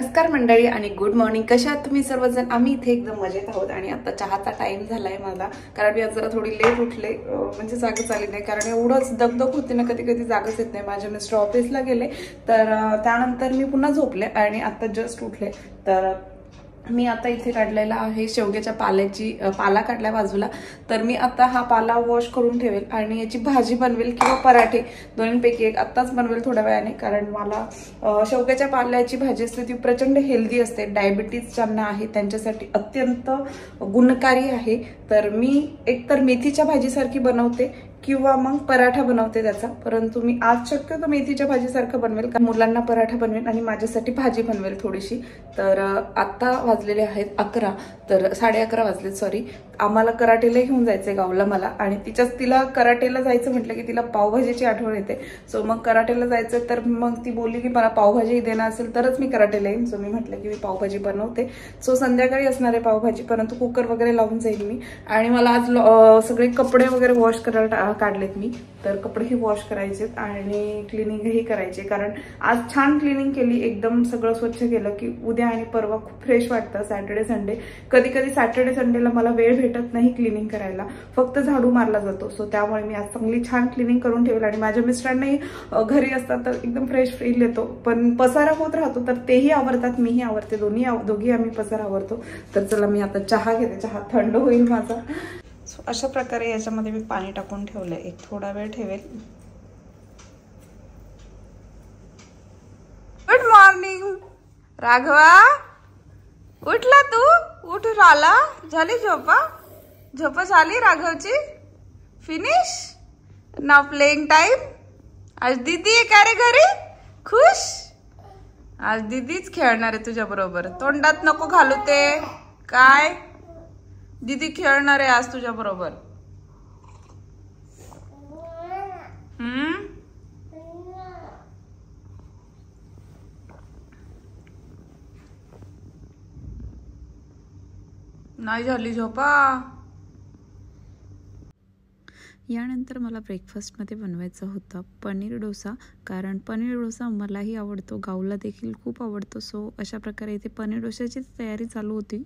नमस्कार मंडळी आणि गुड मॉर्निंग. कशा आहात तुम्ही सर्वजण? आम्ही इथे एकदम मजेत आहोत आणि आता चहाचा टाइम झालाय माझा, कारण मी आज जरा थोडी लेट उठले, म्हणजे जागच आली नाही, कारण एवढंच दगदग होते ना, कधी कधी जागच येत नाही. माझे मिस्टर ऑफिसला गेले तर त्यानंतर मी पुन्हा झोपले आणि आता जस्ट उठले. तर मी आता इथे काढलेला आहे शेवग्याच्या पाला काढला बाजूला. तर मी आता हा पाला वॉश करून ठेवेल आणि याची भाजी बनवेल किंवा पराठे, दोन्हीपैकी एक आत्ताच बनवेल थोड्या वेळाने, कारण मला शेवग्याच्या पाल्याची भाजी असते ती प्रचंड हेल्दी असते. डायबिटीज ज्यांना आहे त्यांच्यासाठी अत्यंत गुणकारी आहे. तर मी एकतर मेथीच्या भाजीसारखी बनवते किंवा मग पराठा बनवते त्याचा, परंतु मी आज शक्यतो मेथीच्या भाजीसारखं बनवेल, कारण मुलांना पराठा बनवेल आणि माझ्यासाठी भाजी बनवेल थोडीशी. तर आता वाजलेले आहेत 11, तर 11:30 वाजलेत, सॉरी. आम्हाला कराटेला घेऊन जायचंय गावला मला, आणि तिला कराटेला जायचं म्हटलं की तिला पावभाजीची आठवण येते. सो मग कराटेला जायचं, तर मग ती बोलली की मला पावभाजी देणार असेल तरच मी कराटेला येईन. सो मी म्हटलं की मी पावभाजी बनवते. सो संध्याकाळी असणार आहे पावभाजी, परंतु कुकर वगैरे लावून जाईल मी. आणि मला आज सगळे कपडे वगैरे वॉश करायला काढलेत मी, तर कपडेही वॉश करायचेत आणि क्लिनिंगही करायचे, कारण आज छान क्लिनिंग केली, एकदम सगळं स्वच्छ केलं की उद्या आणि परवा खूप फ्रेश वाटतं. सॅटर्डे संडे, कधी कधी सॅटर्डे संडेला मला वेळ भेटत नाही क्लिनिंग करायला, फक्त झाडू मारला जातो. सो त्यामुळे मी आज चांगली छान क्लिनिंग करून ठेवली. आणि माझ्या मिस्टरांनाही घरी असतात तर एकदम फ्रेश फील येतो, पण पसारा होत राहतो, तर तेही आवडतात, मीही आवडते, दोघी आम्ही पसारा आवडतो. तर चला मी आता चहा घेते, चहा थंड होईल माझा. सो अशा प्रकारे याच्यामध्ये मी पाणी टाकून ठेवलंय, एक थोडा वेळ ठेवेल. गुड मॉर्निंग राघवा, उठला तू? उठून आला? झाली झोपा झाली राघवची? फिनिश? नाव प्लेइंग टाइम. आज दीदी आहे का रे घरी? खुश? आज दीदीच खेळणार आहे तुझ्या बरोबर, तोंडात नको घालू ते. काय? दीदी खेळणार आहे आज तुझ्या बरोबर. नाही झाली झोपा. यानंतर मला ब्रेकफास्टमध्ये बनवायचा होता पनीर डोसा, कारण पनीर डोसा मलाही आवडतो, गाऊला देखील खूप आवडतो. सो अशा प्रकारे इथे पनीर डोशाचीच तयारी चालू होती.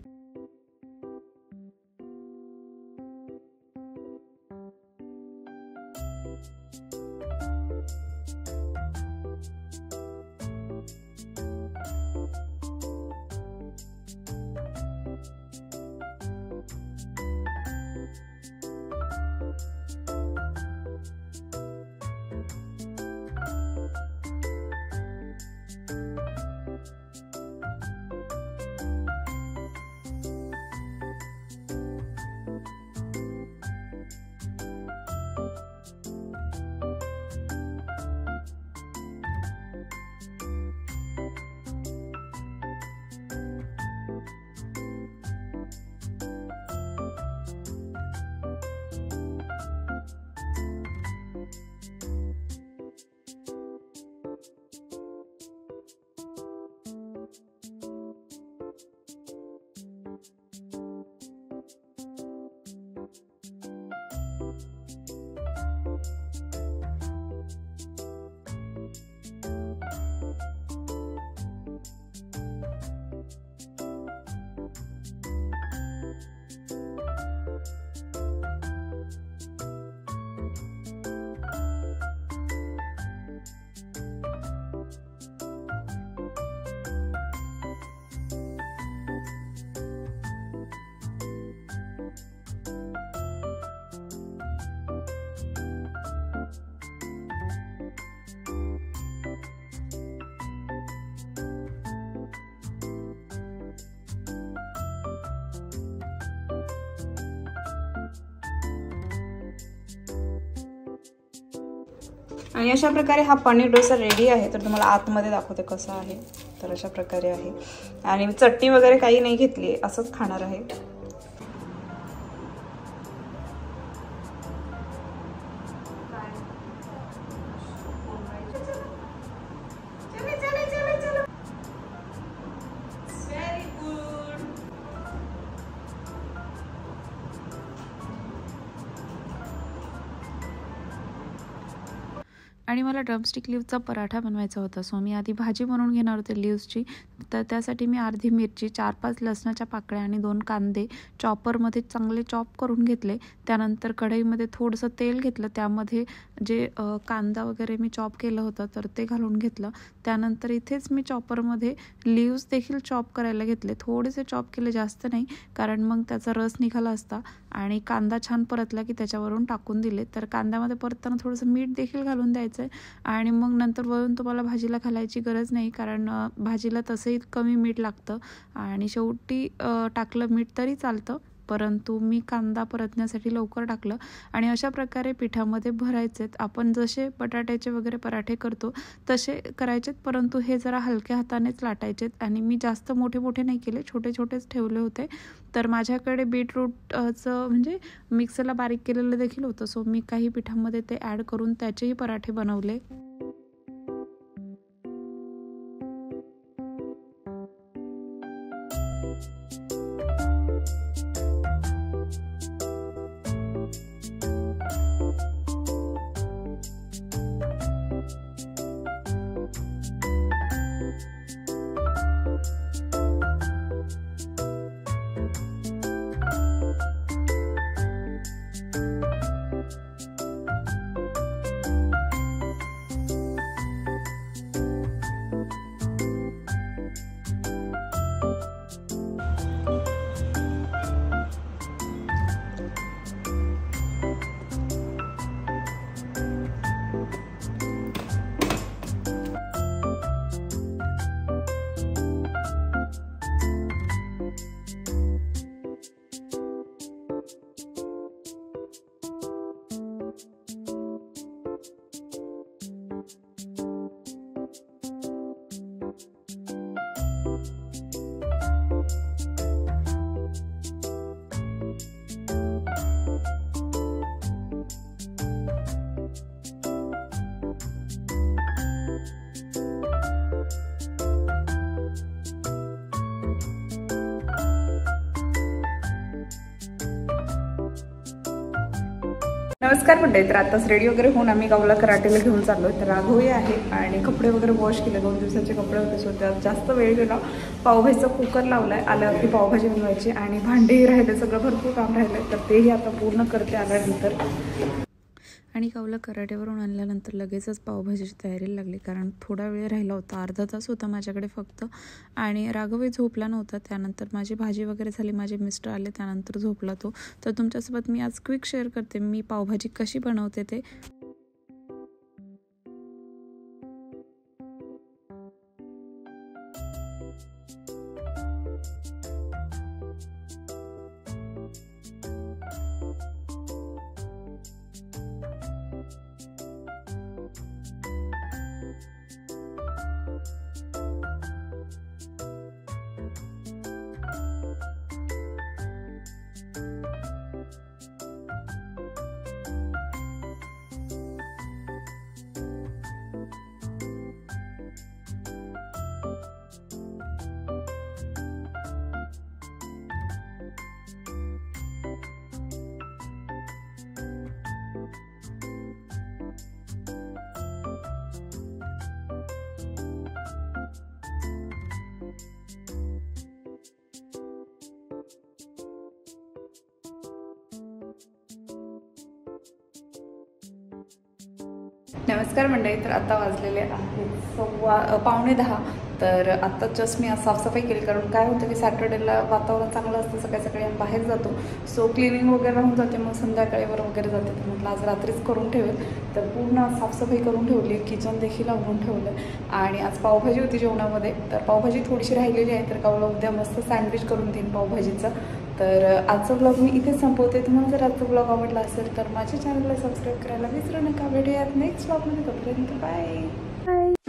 आणि अशा प्रकारे हा पनीर डोसा रेडी आहे. तर तुम्हाला आतमध्ये दाखवते कसा आहे. तर अशा प्रकारे आहे. आणि मी चटणी वगैरे काही नाही घेतली, असंच खाणार आहे. आणि मला ड्रमस्टिक लीव्हचा पराठा बनवायचा होता. सो मी आधी भाजी बनवून घेणार होते लीव्सची. तर त्यासाठी मी अर्धी मिरची, 4-5 लसणाच्या पाकळ्या आणि 2 कांदे चॉपरमध्ये चांगले चॉप करून घेतले. त्यानंतर कढईमध्ये थोडंसं तेल घेतलं, त्यामध्ये जे कांदा वगैरे मी चॉप केलं होतं तर ते घालून घेतलं. त्यानंतर इथेच मी चॉपरमध्ये लीव्स देखील चॉप करायला घेतले. थोडेसे चॉप केले, जास्त नाही, कारण मग त्याचा रस निघाला असता. आणि कांदा छान परतला की त्याच्यावरून टाकून दिले. तर कांद्यामध्ये परतताना थोडंसं मीठ देखील घालून द्यायचं आहे. आणि मग नंतर वरून तुम्हाला भाजीला घालायची गरज नाही, कारण भाजीला तसंही कमी मीठ लागतं आणि शेवटी टाकलं मीठ तरी चालतं, परंतु मी कांदा परतण्यासाठी लवकर टाकलं. आणि अशा प्रकारे पिठामध्ये भरायचेत. आपण जसे बटाट्याचे वगैरे पराठे करतो तसे करायचेत, परंतु हे जरा हलक्या हातानेच लाटायचेत. आणि मी जास्त मोठे मोठे नाही केले, छोटे छोटेच ठेवले होते. तर माझ्याकडे बीटरूटचं म्हणजे मिक्सरला बारीक केलेलं देखील होतं, सो मी काही पिठामध्ये ते ॲड करून त्याचेही पराठे बनवले. नमस्कार मंडळी. तर आताच रेडी वगैरे होऊन आम्ही गावला कराटेला घेऊन चाललो. तर राघवही आहे आणि कपडे वगैरे वॉश केले, 2 दिवसाचे कपडे होते, सो त्यात जास्त वेळ गेला. पावभाजीचा कुकर लावला आहे, आल्यावरती पावभाजी बनवायची आणि भांडेही राहिले, सगळं भरपूर काम राहिलं, तर तेही आता पूर्ण करते आल्यानंतर. आणि गावला कराटेवरून आणल्यानंतर लगेचच पावभाजीची तयारीला लागली, कारण थोडा वेळ राहिला होता, अर्धा तास होता माझ्याकडे फक्त. आणि राघवही झोपला नव्हता. त्यानंतर माझी भाजी वगैरे झाली, माझे मिस्टर आले, त्यानंतर झोपला तो. तर तुमच्यासोबत मी आज क्विक शेअर करते मी पावभाजी कशी बनवते ते. नमस्कार मंडळी. तर आता वाजलेले आहेत 9:15. तर आत्ता जस्ट मी आज साफसफाई केली, कारण काय होतं की सॅटर्डेला वातावरण चांगलं असतं, सकाळी सकाळी आम्ही बाहेर जातो, सो क्लिनिंग वगैरे राहून जाते, मग संध्याकाळीवर वगैरे जाते. तर म्हटलं आज रात्रीच करून ठेवेल. तर पूर्ण साफसफाई करून ठेवली, किचन देखील आवरून ठेवलं. आणि आज पावभाजी होती जेवणामध्ये, तर पावभाजी थोडीशी राहिलेली आहे, तर गावला उद्या मस्त सँडविच करून देईन पावभाजीचं. तर आजचा ब्लॉग मी इथे संपवते. तुम्हाला जर आजचा ब्लॉग आवडला असेल तर माझ्या चॅनलला सबस्क्राईब करायला विसरू नका. भेटूयात नेक्स्ट ब्लॉगमध्ये. तोपर्यंत बाय.